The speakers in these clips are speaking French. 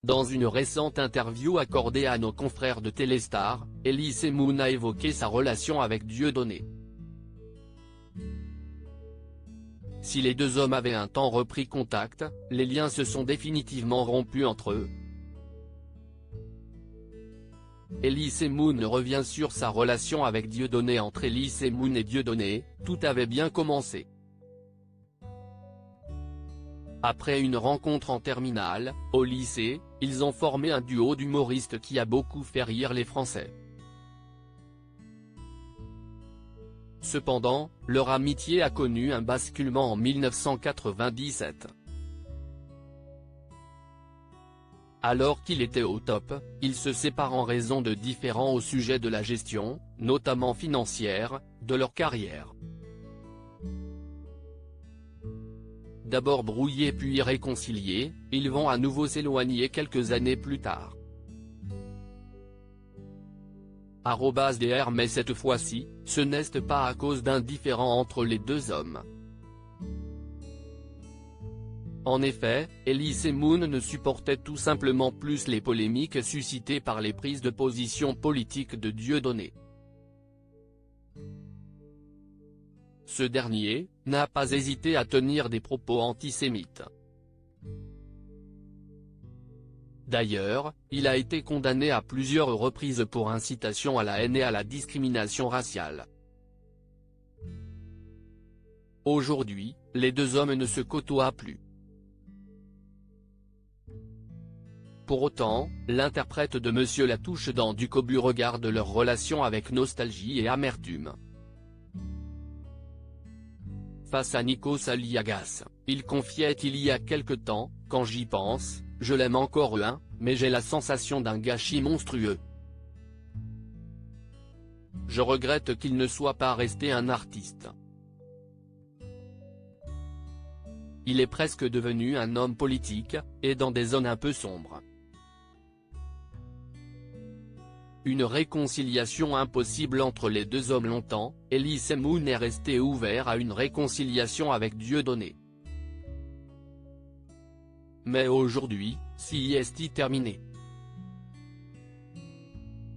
Dans une récente interview accordée à nos confrères de Téléstar, Elise Moon a évoqué sa relation avec Dieudonné. Si les deux hommes avaient un temps repris contact, les liens se sont définitivement rompus entre eux. Elise Moon revient sur sa relation avec Dieudonné. Entre Elise Moon et Dieudonné, tout avait bien commencé. Après une rencontre en terminale, au lycée, ils ont formé un duo d'humoristes qui a beaucoup fait rire les Français. Cependant, leur amitié a connu un basculement en 1997. Alors qu'il était au top, ils se séparent en raison de différends au sujet de la gestion, notamment financière, de leur carrière. D'abord brouillés puis réconciliés, ils vont à nouveau s'éloigner quelques années plus tard. @dr Mais cette fois-ci, ce n'est pas à cause d'un différend entre les deux hommes. En effet, Elise Moon ne supportait tout simplement plus les polémiques suscitées par les prises de position politiques de Dieudonné. Ce dernier n'a pas hésité à tenir des propos antisémites. D'ailleurs, il a été condamné à plusieurs reprises pour incitation à la haine et à la discrimination raciale. Aujourd'hui, les deux hommes ne se côtoient plus. Pour autant, l'interprète de Monsieur Latouche dans Du Cobu regarde leur relation avec nostalgie et amertume. Face à Nikos Aliagas, il confiait il y a quelque temps, « Quand j'y pense, je l'aime encore mais j'ai la sensation d'un gâchis monstrueux. Je regrette qu'il ne soit pas resté un artiste. Il est presque devenu un homme politique, et dans des zones un peu sombres. » Une réconciliation impossible entre les deux hommes. Longtemps, Elise Moon est resté ouvert à une réconciliation avec Dieudonné. Mais aujourd'hui, c'est terminé.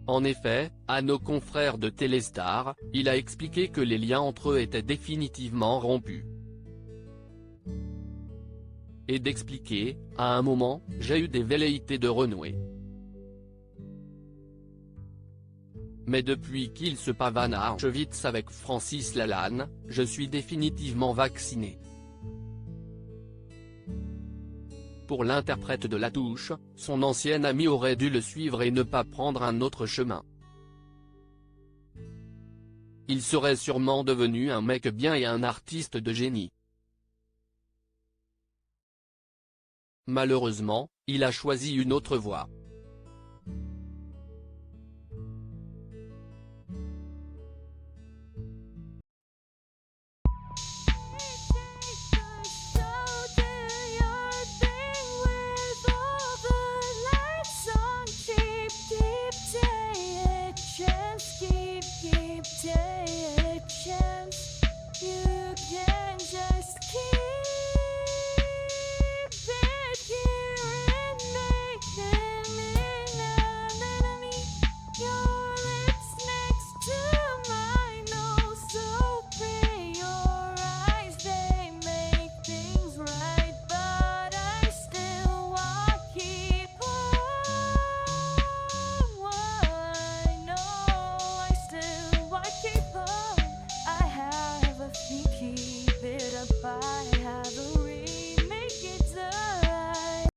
En effet, à nos confrères de Téléstar, il a expliqué que les liens entre eux étaient définitivement rompus. Et d'expliquer, à un moment, j'ai eu des velléités de renouer. Mais depuis qu'il se pavane à Auschwitz avec Francis Lalanne, je suis définitivement vacciné. Pour l'interprète de Latouche, son ancien ami aurait dû le suivre et ne pas prendre un autre chemin. Il serait sûrement devenu un mec bien et un artiste de génie. Malheureusement, il a choisi une autre voie.